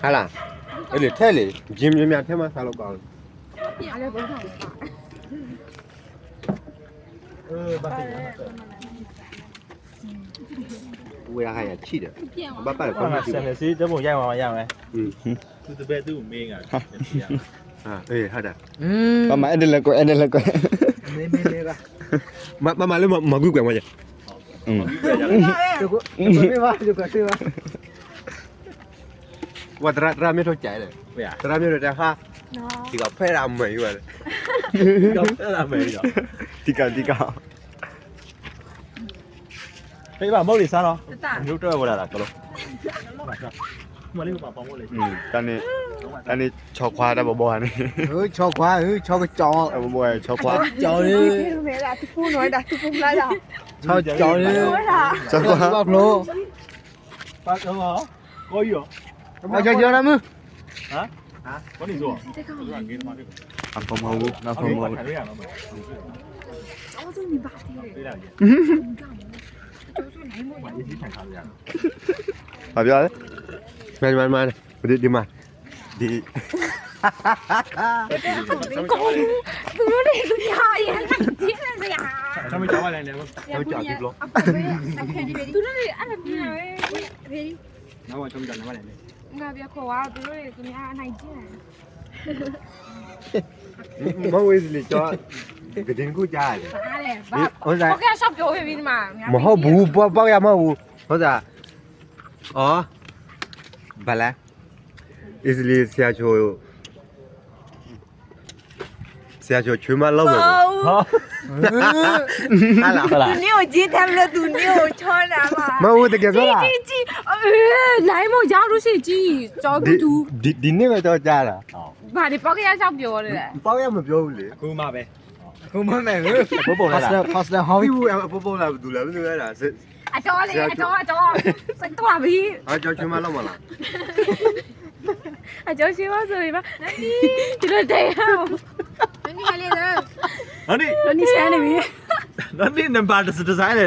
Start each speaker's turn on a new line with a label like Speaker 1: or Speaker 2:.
Speaker 1: ဟာလားအဲ့လေထဲလေဂျင်းမြထဲမှာစားလို့ကောင်းဝေးရရချိတယ်ဘာပါလဲ
Speaker 2: ဘာမှဆန်နေစီတပုံရိုက်မှာရမယ်
Speaker 3: သူတပည့်သူ့မင်းက
Speaker 1: ဟာအေးဟုတ်တယ်
Speaker 4: ဘာမှအဲ့ဒါလည်းကွအဲ့ဒါလည်းကွ
Speaker 3: မင်းလေးက
Speaker 1: မလေးမကူကွယ်မကြီး
Speaker 3: မေးပါဒီကတေးပါ
Speaker 1: ဝတ်ရမြထောက်ကြတယ်
Speaker 3: ဘယ်
Speaker 1: ရမြတော့ဟာဒီကဖဲရမယ်ယူရတယ်
Speaker 3: တော့အဲ့ဒါမယ်ရော
Speaker 4: ဒီက
Speaker 2: ဖေးပါမဟုတ်လေစားတော့မျိုးတော့ဝလာတာကလို့
Speaker 3: မလေးကပေါင်းမို့လေ
Speaker 4: တန်းနေ6ခွာတဲ့ဘောကနေ
Speaker 1: 6ခွာ6ကကြောင်း
Speaker 4: ဘော6ခွာ
Speaker 1: ကြောင်းလေး
Speaker 5: 没啦，这不能的，这不来的。
Speaker 1: 6ကြောင်းလေး
Speaker 4: 6ခွာ
Speaker 1: ဘာလို့
Speaker 3: ပါတော့ကိုကြီးရော
Speaker 1: အကြောင်းရမ
Speaker 3: ဟမ်ဘာနေဆိုဒီကကေးသမားတွေ
Speaker 4: အဖမဟုတ်ငါဖမဟုတ်
Speaker 3: ထိုင်ရအောင်မယ်
Speaker 5: 我说你爸的，
Speaker 3: ပြေးလာကြီး
Speaker 5: 就是来么
Speaker 3: မအေးကြီးထိုင်ထားရအောင်
Speaker 4: ဘာပြောလဲ
Speaker 1: မှန်ဒီမှာဒီ
Speaker 5: 不是那个呀，也很贱的呀。
Speaker 3: ကျွန်တော်ကြောက်လိုက်နေလို့
Speaker 1: တော့ကြောက်ပြီလို့
Speaker 5: သူတို့လည်းအဲ့လိုမျိုးပဲဘေး
Speaker 3: နောက်ကျွန်တော်ကြောက်နေပါလေ
Speaker 5: ငါပြခေါ်သွားသူတို့လည်းသူများအနိုင်ကျင့်
Speaker 1: မဝေးလေကြောကတင်ကူကြားတယ်
Speaker 5: အားလေဘာ
Speaker 1: ဟုတ်စား
Speaker 5: ဟုတ်ကဲ့ဆောက်ပြောပြီးဒီမှာ
Speaker 1: မဟုတ်ဘူးပေါက်ရမဟုတ်ဘူးဟုတ်စားအော်ဘာလဲ easily ဆရာချိုချွေးမလောက်မယ်
Speaker 2: ဟာ
Speaker 1: ဟာလား
Speaker 2: ဟုတ်လား
Speaker 5: 你有接他们的赌，你有穿了吗？
Speaker 1: မဟုတ်တကယ်ပြောလား
Speaker 5: 鸡，来么加入些鸡，找不赌，
Speaker 1: ဒီနေ့ပဲတော့ကြားတာ
Speaker 5: 把你包给人ဆောက်ပြောတယ်
Speaker 1: ပေါက်ရမပြောဘူးလေ
Speaker 3: အခုမှပဲ
Speaker 1: ခုမမဲဘူး
Speaker 2: ဘောပေါ်လာတာ
Speaker 1: hostel hobby ပေါ်လာဘူးလားဘယ်လိုလဲလား
Speaker 5: အတော်လေအတော်စိတ်တော်ပြီ
Speaker 1: အားကြောင့်ချွေးမလောက်မလား
Speaker 5: အကျော်ရှိမဆိုရင်ပါဒီလိုတဲ့ဟောနင်ကလေးလား
Speaker 3: နော်ဒီ
Speaker 5: နင်ချမ်းနေပြီ
Speaker 3: နော်ဒီနံပါတ်ဒီဇိုင်းလေ